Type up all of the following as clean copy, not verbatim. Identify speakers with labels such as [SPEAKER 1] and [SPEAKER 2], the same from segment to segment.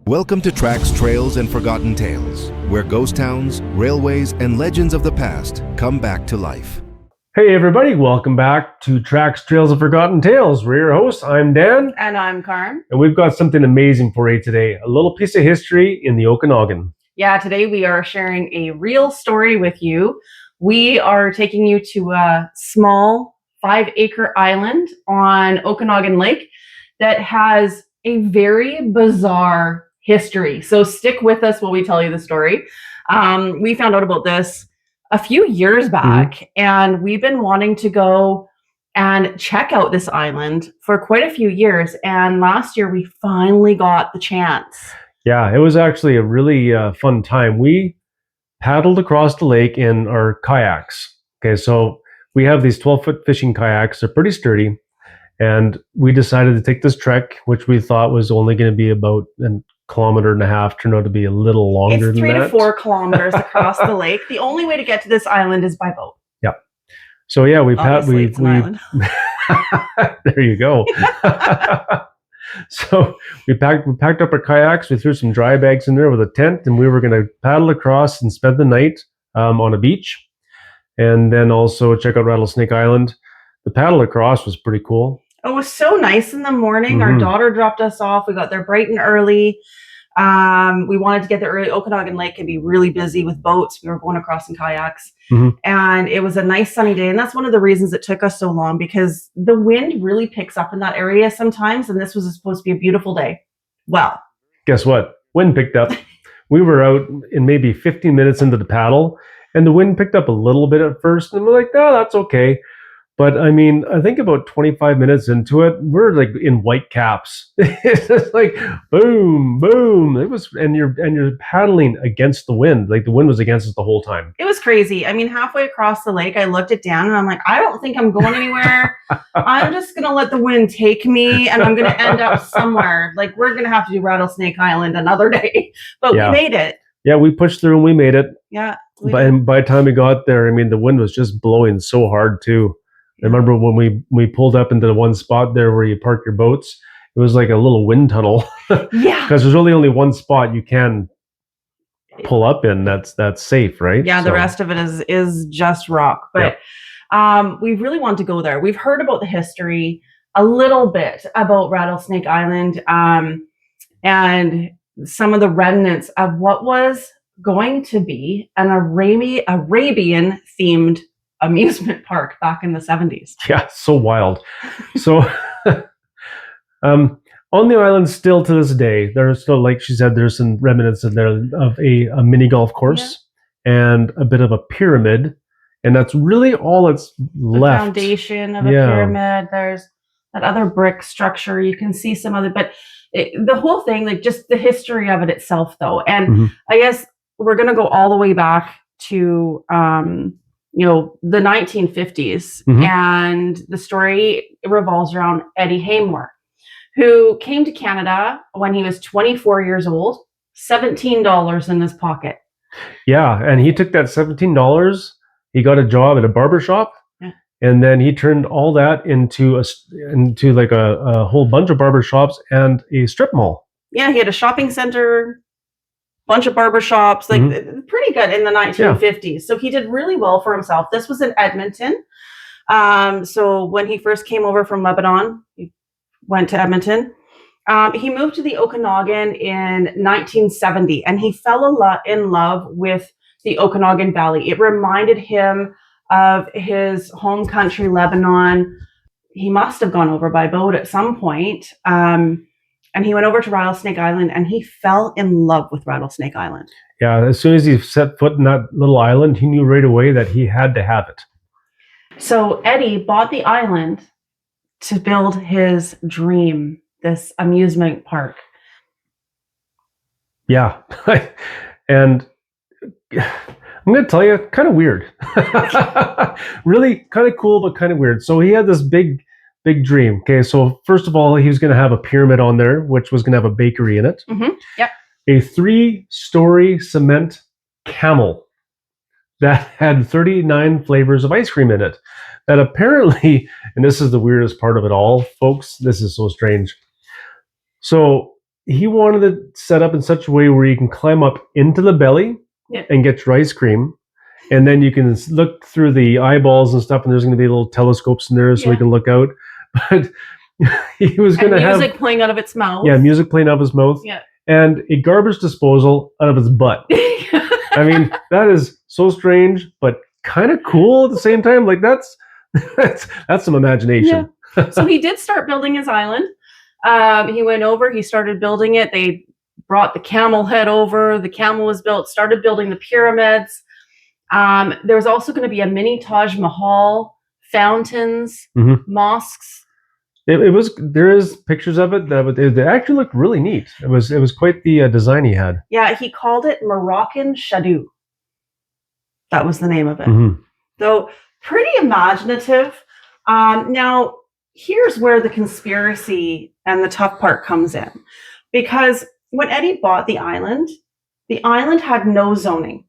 [SPEAKER 1] Welcome to Tracks, Trails, and Forgotten Tales, where ghost towns, railways, and legends of the past come back to life.
[SPEAKER 2] Hey everybody, welcome back to Tracks, Trails, and Forgotten Tales. We're your hosts. I'm Dan.
[SPEAKER 3] And I'm Karn.
[SPEAKER 2] And we've got something amazing for you today. A little piece of history in the Okanagan.
[SPEAKER 3] Yeah, today we are sharing a real story with you. We are taking you to a small 5-acre island on Okanagan Lake that has a very bizarre history. So stick with us while we tell you the story. We found out about this a few years back, and we've been wanting to go and check out this island for quite a few years. And last year we finally got the chance.
[SPEAKER 2] Yeah, it was actually a really fun time. We paddled across the lake in our kayaks. Okay, so we have these 12-foot fishing kayaks. They're pretty sturdy. And we decided to take this trek, which we thought was only going to be about a kilometer and a half, turned out to be a little longer than that.
[SPEAKER 3] It's 3 to 4 kilometers across the lake. The only way to get to this island is by boat.
[SPEAKER 2] Yeah. So yeah, we
[SPEAKER 3] it's an island.
[SPEAKER 2] There you go. So we packed up our kayaks. We threw some dry bags in there with a tent, and we were going to paddle across and spend the night on a beach, and then also check out Rattlesnake Island. The paddle across was pretty cool.
[SPEAKER 3] It was so nice in the morning. Our daughter dropped us off. We got there bright and early. We wanted to get there early. Okanagan Lake can be really busy with boats. We were going across in kayaks. And it was a nice sunny day. And that's one of the reasons it took us so long, because the wind really picks up in that area sometimes. And this was supposed to be a beautiful day. Well,
[SPEAKER 2] guess what? Wind picked up. We were out in maybe 15 minutes into the paddle, and the wind picked up a little bit at first. And we're like, no, that's okay. But I mean, I think about 25 minutes into it, we're like in white caps. It's just like boom, boom. It was, and you're paddling against the wind. Like the wind was against us the whole time.
[SPEAKER 3] It was crazy. I mean, halfway across the lake, I looked at Dan and I'm like, I don't think I'm going anywhere. I'm just gonna let the wind take me, and I'm gonna end up somewhere. Like we're gonna have to do Rattlesnake Island another day. But we made it.
[SPEAKER 2] Yeah, we pushed through and we made it.
[SPEAKER 3] Yeah.
[SPEAKER 2] And by the time we got there, I mean, the wind was just blowing so hard too. I remember when we pulled up into the one spot there where you park your boats, it was like a little wind tunnel.
[SPEAKER 3] Yeah.
[SPEAKER 2] Because there's really only one spot you can pull up in that's safe, right?
[SPEAKER 3] Yeah, the rest of it is just rock. But we really want to go there. We've heard about the history, a little bit about Rattlesnake Island, and some of the remnants of what was going to be an Arabian themed amusement park back in the 70s.
[SPEAKER 2] Yeah, so wild. So on the island still to this day, there's still, like she said, there's some remnants in there of a mini golf course and a bit of a pyramid, and that's really all that's left.
[SPEAKER 3] The foundation of a pyramid. There's that other brick structure. You can see some other, but the whole thing, like just the history of it itself though. And I guess we're going to go all the way back to the 1950s, and the story revolves around Eddie Haymour, who came to Canada when he was 24 years old, $17 in his pocket. Yeah,
[SPEAKER 2] and he took that $17, he got a job at a barber shop, and then he turned all that into like a whole bunch of barber shops and a strip mall.
[SPEAKER 3] Yeah, he had a shopping center, bunch of barbershops, like pretty good in the 1950s. Yeah. So he did really well for himself. This was in Edmonton. So when he first came over from Lebanon, he went to Edmonton. He moved to the Okanagan in 1970, and he fell in love with the Okanagan Valley. It reminded him of his home country, Lebanon. He must have gone over by boat at some point. And he went over to Rattlesnake Island, and he fell in love with Rattlesnake Island.
[SPEAKER 2] Yeah, as soon as he set foot in that little island, he knew right away that he had to have it.
[SPEAKER 3] So Eddie bought the island to build his dream, this amusement park.
[SPEAKER 2] Yeah, and I'm going to tell you, kind of weird. Really kind of cool, but kind of weird. So he had this big dream. Okay, so first of all, he was going to have a pyramid on there, which was going to have a bakery in it.
[SPEAKER 3] Yep.
[SPEAKER 2] A 3-story cement camel that had 39 flavors of ice cream in it. That apparently, and this is the weirdest part of it all, folks, this is so strange. So he wanted it set up in such a way where you can climb up into the belly and get your ice cream. And then you can look through the eyeballs and stuff, and there's going to be little telescopes in there so you can look out. But he was going to have
[SPEAKER 3] music playing out of its mouth.
[SPEAKER 2] Yeah, music playing out of his mouth. Yeah. And a garbage disposal out of his butt. I mean, that is so strange, but kind of cool at the same time. Like that's some imagination.
[SPEAKER 3] Yeah. So he did start building his island. He went over, he started building it. They brought the camel head over. The camel was built, started building the pyramids. There was also going to be a mini Taj Mahal, fountains, mosques.
[SPEAKER 2] There is pictures of it that it actually looked really neat. It was quite the design he had.
[SPEAKER 3] Yeah, he called it Moroccan Shadoo. That was the name of it. So pretty imaginative. Now, here's where the conspiracy and the tough part comes in. Because when Eddie bought the island had no zoning.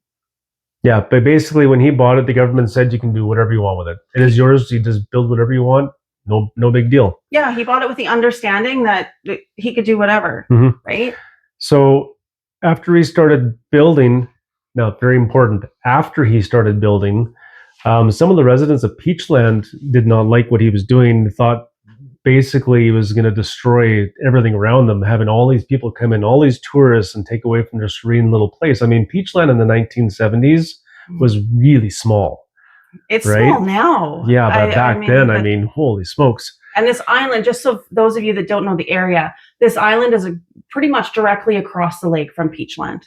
[SPEAKER 2] Yeah, but basically when he bought it, the government said you can do whatever you want with it. It is yours. You just build whatever you want. No big deal.
[SPEAKER 3] Yeah, he bought it with the understanding that he could do whatever, right?
[SPEAKER 2] So after he started building, now very important, after he started building, some of the residents of Peachland did not like what he was doing, thought basically he was going to destroy everything around them, having all these people come in, all these tourists, and take away from their serene little place. I mean, Peachland in the 1970s was really small.
[SPEAKER 3] It's small now.
[SPEAKER 2] Yeah, but back then, holy smokes.
[SPEAKER 3] And this island, just so those of you that don't know the area, this island is pretty much directly across the lake from Peachland.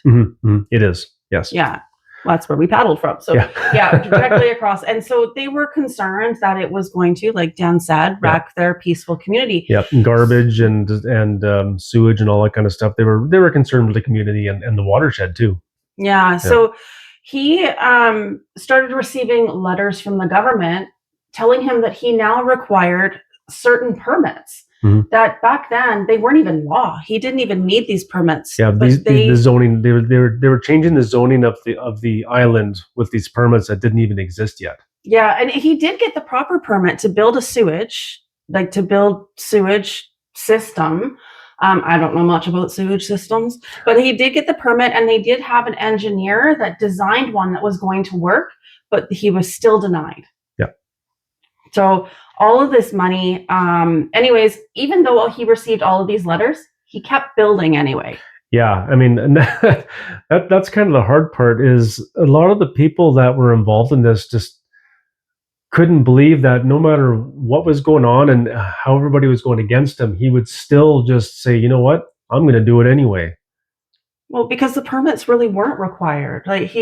[SPEAKER 2] It is, yes.
[SPEAKER 3] Yeah, well, that's where we paddled from. So yeah, directly across. And so they were concerned that it was going to, like Dan said, wreck their peaceful community.
[SPEAKER 2] Yep, garbage and sewage and all that kind of stuff. They were concerned with the community and the watershed too.
[SPEAKER 3] Yeah, so he started receiving letters from the government telling him that he now required certain permits that back then they weren't even law. He didn't even need these permits.
[SPEAKER 2] Yeah, the zoning, they were changing the zoning of the island with these permits that didn't even exist yet.
[SPEAKER 3] Yeah, and he did get the proper permit to build a sewage system. I don't know much about sewage systems, but he did get the permit, and they did have an engineer that designed one that was going to work, but he was still denied.
[SPEAKER 2] Yeah.
[SPEAKER 3] So all of this money, anyways, even though he received all of these letters, he kept building anyway.
[SPEAKER 2] Yeah, I mean, and that's kind of the hard part is a lot of the people that were involved in this just couldn't believe that no matter what was going on and how everybody was going against him, he would still just say, you know what, I'm going to do it anyway.
[SPEAKER 3] Well, because the permits really weren't required. Like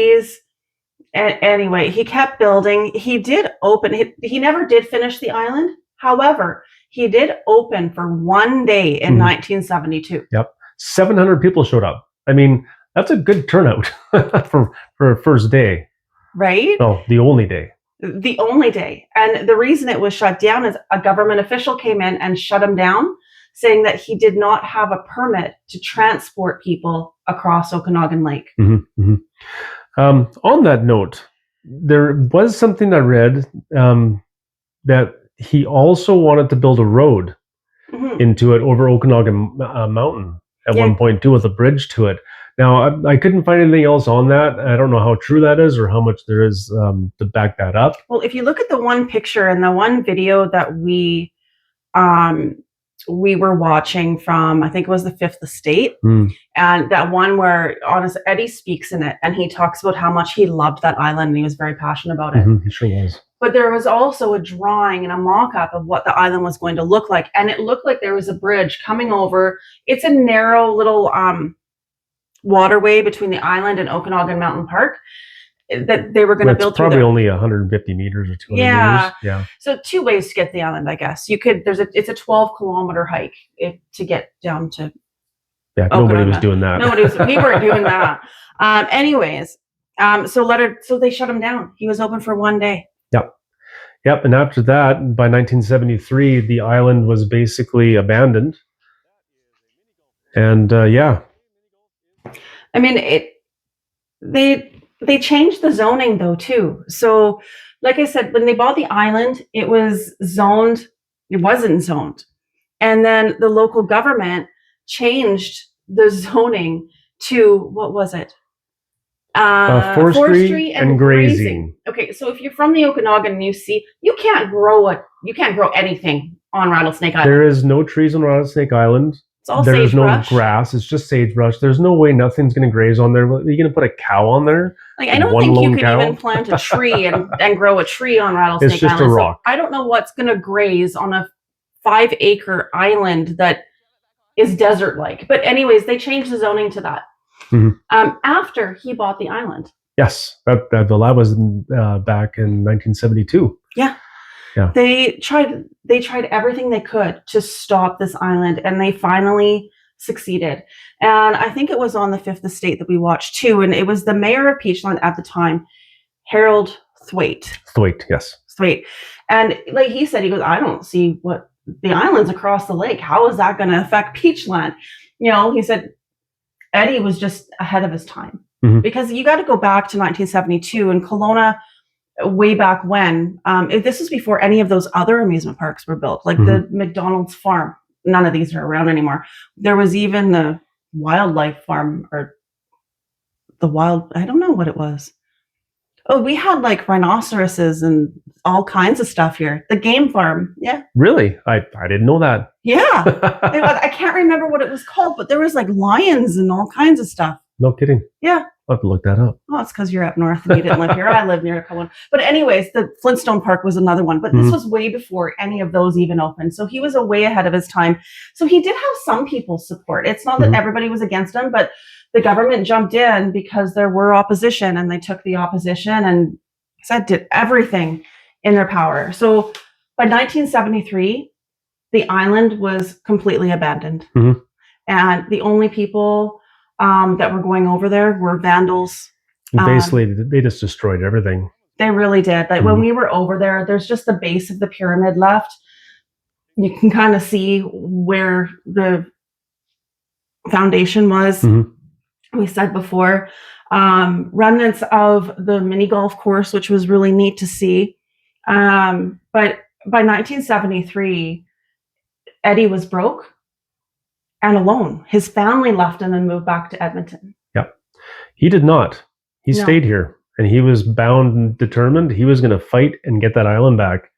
[SPEAKER 3] anyway, he kept building. He did open, he never did finish the island. However, he did open for one day in 1972.
[SPEAKER 2] Yep. 700 people showed up. I mean, that's a good turnout for a first day.
[SPEAKER 3] Right?
[SPEAKER 2] No, the only day.
[SPEAKER 3] The only day. And the reason it was shut down is a government official came in and shut him down, saying that he did not have a permit to transport people across Okanagan Lake.
[SPEAKER 2] On that note, there was something I read that he also wanted to build a road into it over Okanagan Mountain at one point too, with a bridge to it. Now, I couldn't find anything else on that. I don't know how true that is or how much there is to back that up.
[SPEAKER 3] Well, if you look at the one picture and the one video that we were watching from, I think it was the Fifth Estate, and that one where Eddie speaks in it, and he talks about how much he loved that island and he was very passionate about it.
[SPEAKER 2] He sure was.
[SPEAKER 3] But there was also a drawing and a mock-up of what the island was going to look like, and it looked like there was a bridge coming over. It's a narrow little waterway between the island and Okanagan Mountain Park that they were going to build.
[SPEAKER 2] Probably only 150 meters or 200 meters. Yeah.
[SPEAKER 3] So two ways to get the island, I guess. It's a 12-kilometer hike to get down to.
[SPEAKER 2] Yeah, nobody was doing that.
[SPEAKER 3] We weren't doing that. Anyways, so they shut him down. He was open for one day.
[SPEAKER 2] Yep. And after that, by 1973, the island was basically abandoned. And I
[SPEAKER 3] mean, they changed the zoning though too. So, like I said, when they bought the island, it was zoned. It wasn't zoned, and then the local government changed the zoning to, what was it?
[SPEAKER 2] Forestry and grazing.
[SPEAKER 3] Okay, so if you're from the Okanagan and you can't grow anything on Rattlesnake Island.
[SPEAKER 2] There is no trees on Rattlesnake Island.
[SPEAKER 3] It's all
[SPEAKER 2] There's
[SPEAKER 3] sagebrush.
[SPEAKER 2] no grass. It's just sagebrush. There's no way nothing's going to graze on there. Are you going to put a cow on there?
[SPEAKER 3] Like, I don't think you can even plant a tree and grow a tree on Rattlesnake Island.
[SPEAKER 2] It's just a rock.
[SPEAKER 3] So I don't know what's going to graze on a 5-acre island that is desert-like. But anyways, they changed the zoning to that. After he bought the island.
[SPEAKER 2] Yes, that was back in 1972.
[SPEAKER 3] Yeah. They tried everything they could to stop this island, and they finally succeeded. And I think it was on the Fifth Estate that we watched too, and it was the mayor of Peachland at the time, Harold Thwaite.
[SPEAKER 2] Yes.
[SPEAKER 3] Thwaite. And like he said, he goes, I don't see what the island's across the lake. How is that going to affect Peachland? He said Eddie was just ahead of his time. Because you got to go back to 1972 and Kelowna, way back when. This was before any of those other amusement parks were built, like the McDonald's farm. None of these are around anymore. There was even the wildlife farm, or I don't know what it was. Oh, we had like rhinoceroses and all kinds of stuff here. The game farm. Yeah.
[SPEAKER 2] Really? I didn't know that.
[SPEAKER 3] Yeah. I can't remember what it was called, but there was like lions and all kinds of stuff.
[SPEAKER 2] No kidding.
[SPEAKER 3] Yeah.
[SPEAKER 2] I'll have to look that up.
[SPEAKER 3] Oh, it's because you're up north and you didn't live here. I live near Kelowna. But anyways, the Flintstone Park was another one. But this was way before any of those even opened. So he was way ahead of his time. So he did have some people's support. It's not that everybody was against him, but the government jumped in because there were opposition, and they took the opposition and did everything in their power. So by 1973, the island was completely abandoned. And the only people that were going over there were vandals.
[SPEAKER 2] Basically, they just destroyed everything.
[SPEAKER 3] They really did. Like when we were over there, there's just the base of the pyramid left. You can kind of see where the foundation was. We said before, remnants of the mini golf course, which was really neat to see. But by 1973, Eddie was broke and alone. His family left him and moved back to Edmonton. Yep.
[SPEAKER 2] He did not. He stayed here, and he was bound and determined. He was going to fight and get that island back.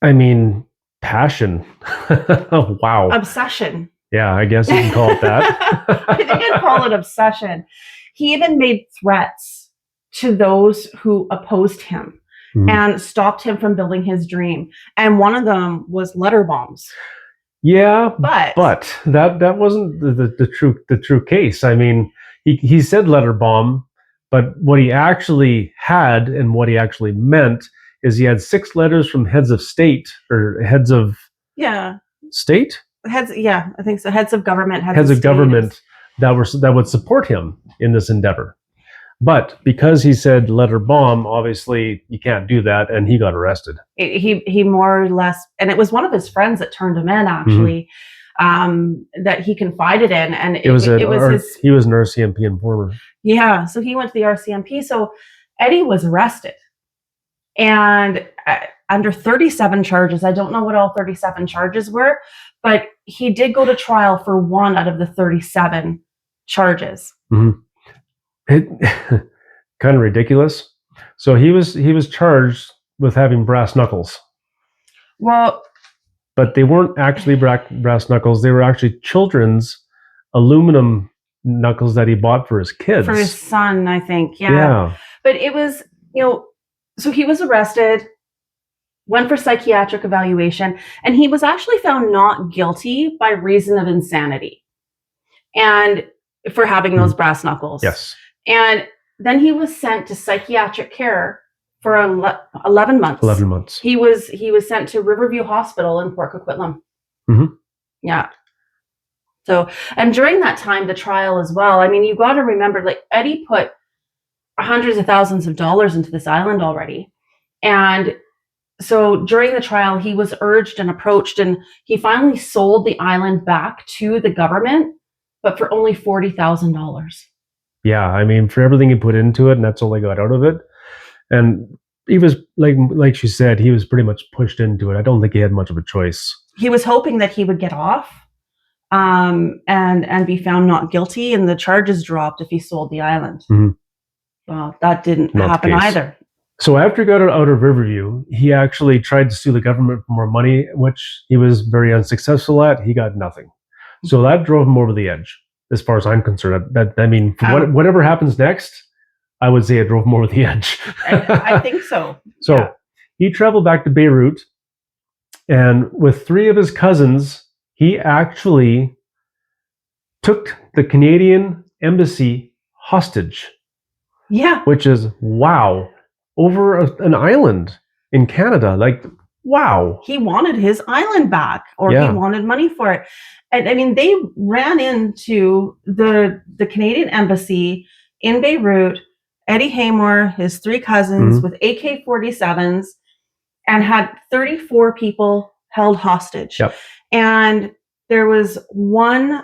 [SPEAKER 2] I mean, passion. Wow.
[SPEAKER 3] Obsession.
[SPEAKER 2] Yeah, I guess you can call it that.
[SPEAKER 3] I think I'd call it obsession. He even made threats to those who opposed him and stopped him from building his dream. And one of them was letter bombs.
[SPEAKER 2] Yeah, but that wasn't the true case. I mean, he said letter bomb, but what he actually had and what he actually meant is he had 6 letters from heads of state or heads of state.
[SPEAKER 3] Heads, I think so. Heads of government.
[SPEAKER 2] Heads of government that would support him in this endeavor. But because he said letter bomb, obviously you can't do that, and he got arrested.
[SPEAKER 3] He more or less, and it was one of his friends that turned him in, actually, that he confided in, and he was an RCMP informer. Yeah, so he went to the RCMP. So Eddie was arrested, and under 37 charges. I don't know what all 37 charges were, but he did go to trial for 1 out of the 37 charges.
[SPEAKER 2] Kind of ridiculous. So he was charged with having brass knuckles.
[SPEAKER 3] Well,
[SPEAKER 2] but they weren't actually brass knuckles. They were actually children's aluminum knuckles that he bought for his kids.
[SPEAKER 3] For his son, I think. Yeah. But it was, so he was arrested, went for psychiatric evaluation, and he was actually found not guilty by reason of insanity and for having those brass knuckles.
[SPEAKER 2] Yes.
[SPEAKER 3] And then he was sent to psychiatric care for 11 months.
[SPEAKER 2] 11 months.
[SPEAKER 3] He was sent to Riverview Hospital in Port Coquitlam. Yeah. So, and during that time, the trial as well, I mean, you got to remember, like, Eddie put hundreds of thousands of dollars into this island already. And so during the trial, he was urged and approached, and he finally sold the island back to the government, but for only $40,000.
[SPEAKER 2] Yeah, I mean, for everything he put into it, and that's all I got out of it. And he was, like she said, he was pretty much pushed into it. I don't think he had much of a choice.
[SPEAKER 3] He was hoping that he would get off, and be found not guilty, and the charges dropped if he sold the island. Well, that didn't happen either.
[SPEAKER 2] So after he got out of Riverview, he actually tried to sue the government for more money, which he was very unsuccessful at. He got nothing. So that drove him over the edge, as far as I'm concerned. Whatever happens next, I would say it drove him over the edge.
[SPEAKER 3] I think so.
[SPEAKER 2] So he traveled back to Beirut, and with 3 of his cousins, he actually took the Canadian embassy hostage.
[SPEAKER 3] Yeah.
[SPEAKER 2] Which is, wow, over an island in Canada. Like, wow.
[SPEAKER 3] He wanted his island back, or he wanted money for it. And I mean, they ran into the Canadian embassy in Beirut, Eddie Haymour, his 3 cousins with AK-47s, and had 34 people held hostage.
[SPEAKER 2] Yep.
[SPEAKER 3] And there was one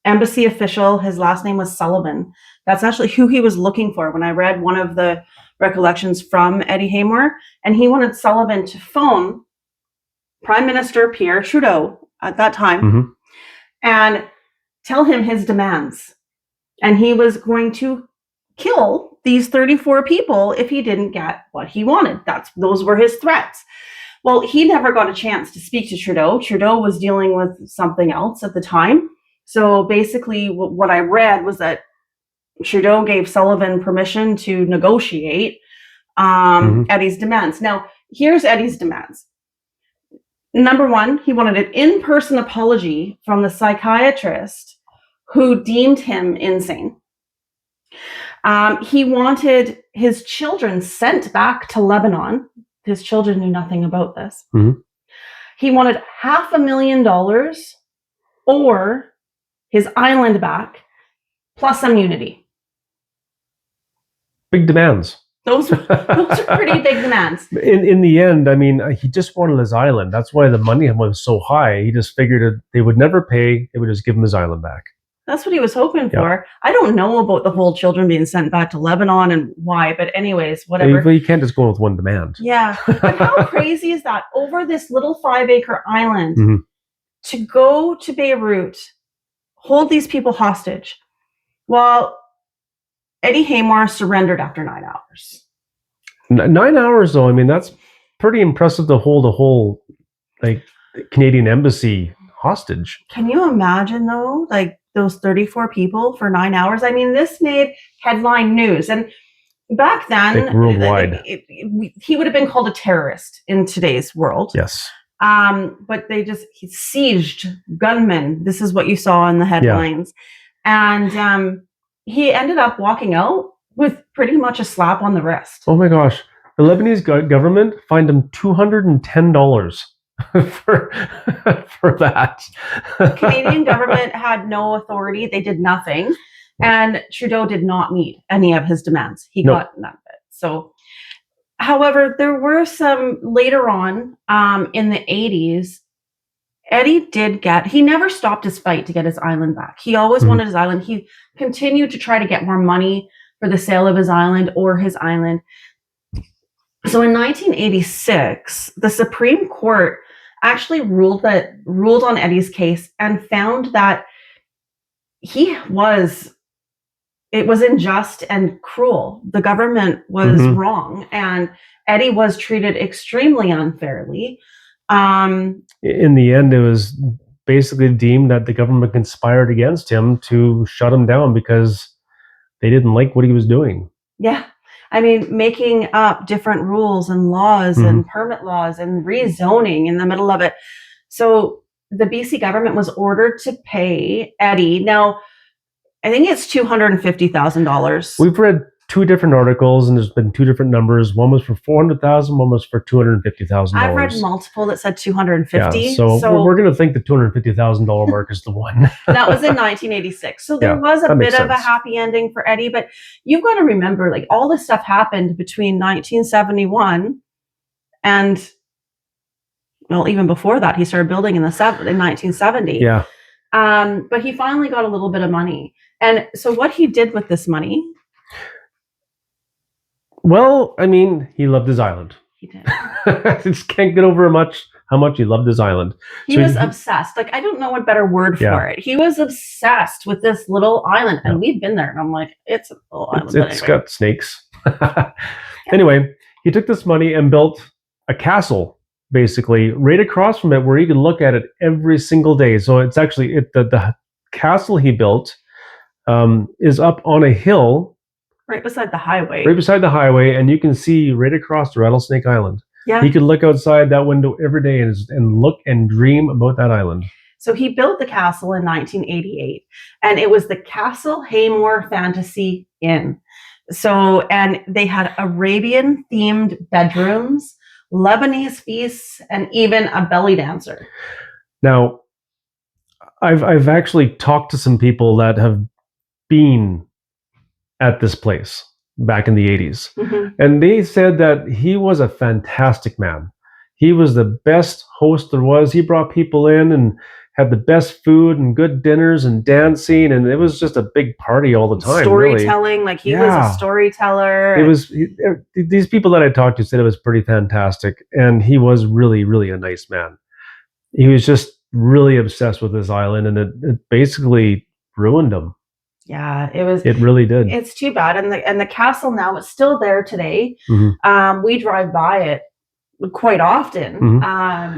[SPEAKER 3] embassy official, his last name was Sullivan. That's actually who he was looking for when I read one of the recollections from Eddie Haymour. And he wanted Sullivan to phone Prime Minister Pierre Trudeau at that time and tell him his demands. And he was going to kill these 34 people if he didn't get what he wanted. Those were his threats. Well, he never got a chance to speak to Trudeau. Trudeau was dealing with something else at the time. So basically what I read was that Trudeau gave Sullivan permission to negotiate Eddie's demands. Now, here's Eddie's demands. Number 1, he wanted an in-person apology from the psychiatrist who deemed him insane. He wanted his children sent back to Lebanon. His children knew nothing about this. He wanted $500,000 or his island back, plus immunity.
[SPEAKER 2] Big demands.
[SPEAKER 3] Those are pretty big demands.
[SPEAKER 2] In the end, I mean, he just wanted his island. That's why the money was so high. He just figured they would never pay. They would just give him his island back.
[SPEAKER 3] That's what he was hoping for. I don't know about the whole children being sent back to Lebanon and why, but anyways, whatever.
[SPEAKER 2] You can't just go with one demand.
[SPEAKER 3] Yeah. But how crazy is that? Over this little 5-acre island, to go to Beirut, hold these people hostage. Well, Eddie Haymour surrendered after 9 hours.
[SPEAKER 2] 9 hours, though. I mean, that's pretty impressive to hold a whole Canadian embassy hostage.
[SPEAKER 3] Can you imagine, though, those 34 people for 9 hours? I mean, this made headline news. And back then,
[SPEAKER 2] worldwide,
[SPEAKER 3] he would have been called a terrorist in today's world.
[SPEAKER 2] Yes.
[SPEAKER 3] But he sieged gunmen. This is what you saw in the headlines. And he ended up walking out with pretty much a slap on the wrist.
[SPEAKER 2] Oh my gosh. The Lebanese government fined him $210 for that.
[SPEAKER 3] The Canadian government had no authority. They did nothing. And Trudeau did not meet any of his demands. He got none of it. So, however, there were some later on in the 80s. Eddie he never stopped his fight to get his island back. He always wanted his island. He continued to try to get more money for the sale of his island or his island. So in 1986, the Supreme Court actually ruled on Eddie's case and found that it was unjust and cruel. The government was wrong, and Eddie was treated extremely unfairly.
[SPEAKER 2] In the end, it was basically deemed that the government conspired against him to shut him down because they didn't like what he was doing.
[SPEAKER 3] Yeah. I mean, making up different rules and laws and permit laws and rezoning in the middle of it. So the BC government was ordered to pay Eddie. Now, I think it's $250,000.
[SPEAKER 2] We've read 2 different articles, and there's been 2 different numbers. One was for $400,000, one was for $250,000.
[SPEAKER 3] I've read multiple that said $250,000.
[SPEAKER 2] Yeah, so we're going to think the $250,000 mark is the one.
[SPEAKER 3] That was in 1986. So there was a bit of a happy ending for Eddie, but you've got to remember, all this stuff happened between 1971 and, well, even before that, he started building in 1970.
[SPEAKER 2] Yeah.
[SPEAKER 3] But he finally got a little bit of money. And so what he did with this money...
[SPEAKER 2] Well, I mean, he loved his island.
[SPEAKER 3] He did.
[SPEAKER 2] I just can't get over how much he loved his island.
[SPEAKER 3] He was obsessed. Like, I don't know a better word for it. He was obsessed with this little island. And we've been there. And I'm like, it's a little island.
[SPEAKER 2] It's got snakes. Anyway, he took this money and built a castle, basically, right across from it where you can look at it every single day. So it's actually, the castle he built is up on a hill.
[SPEAKER 3] Right beside the highway.
[SPEAKER 2] Right beside the highway. And you can see right across the Rattlesnake Island.
[SPEAKER 3] Yeah.
[SPEAKER 2] He could look outside that window every day and look and dream about that island.
[SPEAKER 3] So he built the castle in 1988, and it was the Castle Haymore Fantasy Inn. So, and they had Arabian themed bedrooms, Lebanese feasts, and even a belly dancer.
[SPEAKER 2] Now, I've actually talked to some people that have been at this place back in the 80s. Mm-hmm. And they said that he was a fantastic man. He was the best host there was. He brought people in and had the best food and good dinners and dancing. And it was just a big party all the time.
[SPEAKER 3] Storytelling,
[SPEAKER 2] really.
[SPEAKER 3] Like he was a storyteller.
[SPEAKER 2] These people that I talked to said it was pretty fantastic. And he was really, really a nice man. He was just really obsessed with this island, and it basically ruined him.
[SPEAKER 3] Yeah, it was.
[SPEAKER 2] It really did.
[SPEAKER 3] It's too bad, and the castle now is still there today.
[SPEAKER 2] Mm-hmm.
[SPEAKER 3] We drive by it quite often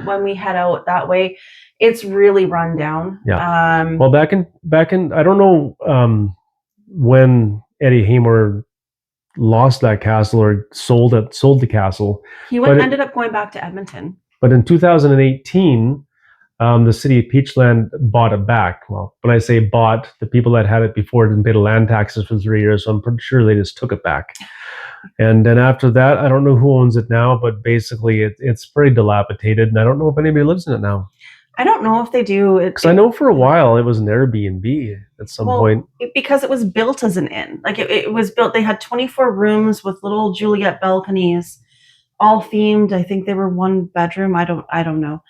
[SPEAKER 3] when we head out that way. It's really run down.
[SPEAKER 2] Yeah. Well, back in I don't know when Eddie Haymour lost that castle or sold the castle.
[SPEAKER 3] He ended up going back to Edmonton.
[SPEAKER 2] But in 2018. The city of Peachland bought it back. Well, when I say bought, the people that had it before didn't pay the land taxes for 3 years, so I'm pretty sure they just took it back. And then after that, I don't know who owns it now, but basically it's pretty dilapidated, and I don't know if anybody lives in it now.
[SPEAKER 3] I don't know if they do.
[SPEAKER 2] Because I know for a while it was an Airbnb at some point.
[SPEAKER 3] Because it was built as an inn. Like it was built, they had 24 rooms with little Juliet balconies, all themed. I think they were one bedroom. I don't know.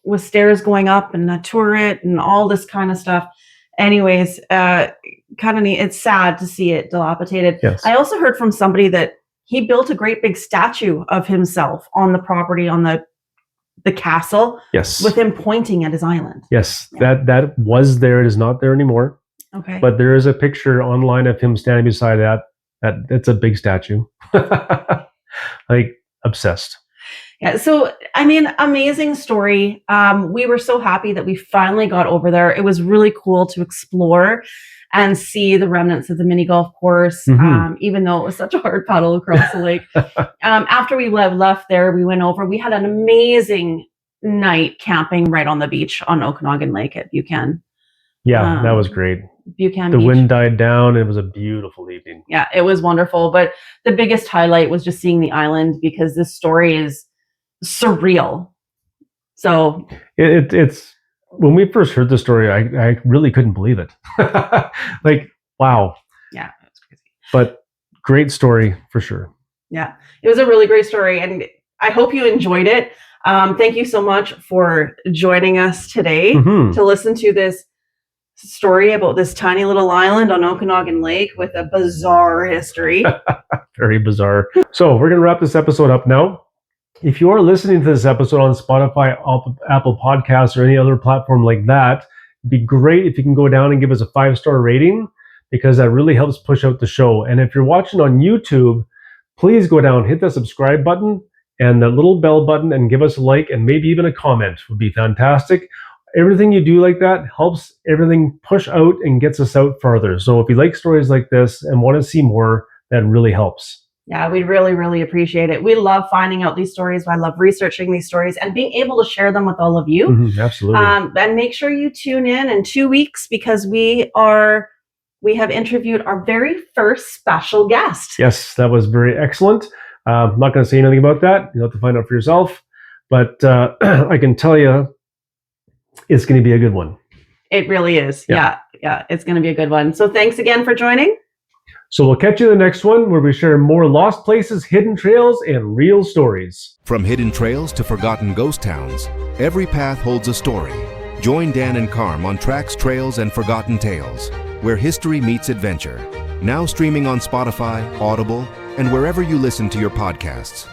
[SPEAKER 3] With stairs going up and a turret and all this kind of stuff. Anyways, kind of neat. It's sad to see it dilapidated.
[SPEAKER 2] Yes.
[SPEAKER 3] I also heard from somebody that he built a great big statue of himself on the property, on the castle.
[SPEAKER 2] Yes.
[SPEAKER 3] With him pointing at his island.
[SPEAKER 2] Yes, yeah. That was there. It is not there anymore.
[SPEAKER 3] Okay.
[SPEAKER 2] But there is a picture online of him standing beside that. It's a big statue. Like, obsessed.
[SPEAKER 3] Yeah, so, I mean, amazing story. We were so happy that we finally got over there. It was really cool to explore and see the remnants of the mini golf course, even though it was such a hard paddle across the lake. After we left there, we went over. We had an amazing night camping right on the beach on Okanagan Lake at Buchan.
[SPEAKER 2] Yeah, that was great.
[SPEAKER 3] Buchan
[SPEAKER 2] The
[SPEAKER 3] Beach.
[SPEAKER 2] wind died down. It was a beautiful evening.
[SPEAKER 3] Yeah, it was wonderful. But the biggest highlight was just seeing the island, because this story is surreal. So
[SPEAKER 2] it's when we first heard the story, I really couldn't believe it. Like, wow.
[SPEAKER 3] Yeah, that's crazy.
[SPEAKER 2] But great story for sure.
[SPEAKER 3] Yeah, it was a really great story, and I hope you enjoyed it. Thank you so much for joining us today to listen to this story about this tiny little island on Okanagan Lake with a bizarre history.
[SPEAKER 2] Very bizarre. So we're going to wrap this episode up now. If you are listening to this episode on Spotify, Apple Podcasts, or any other platform like that, it'd be great if you can go down and give us a 5-star rating, because that really helps push out the show. And if you're watching on YouTube, please go down, hit the subscribe button and the little bell button, and give us a like, and maybe even a comment would be fantastic. Everything you do like that helps everything push out and gets us out further. So if you like stories like this and want to see more, that really helps.
[SPEAKER 3] Yeah, we really, really appreciate it. We love finding out these stories. I love researching these stories and being able to share them with all of you.
[SPEAKER 2] Absolutely.
[SPEAKER 3] And make sure you tune in 2 weeks, because we have interviewed our very first special guest.
[SPEAKER 2] Yes, that was very excellent. I'm not going to say anything about that. You'll have to find out for yourself. But I can tell you, it's going to be a good one.
[SPEAKER 3] It really is. Yeah, it's going to be a good one. So thanks again for joining.
[SPEAKER 2] So we'll catch you in the next one, where we share more lost places, hidden trails, and real stories.
[SPEAKER 1] From hidden trails to forgotten ghost towns, every path holds a story. Join Dan and Carm on Tracks, Trails, and Forgotten Tales, where history meets adventure. Now streaming on Spotify, Audible, and wherever you listen to your podcasts.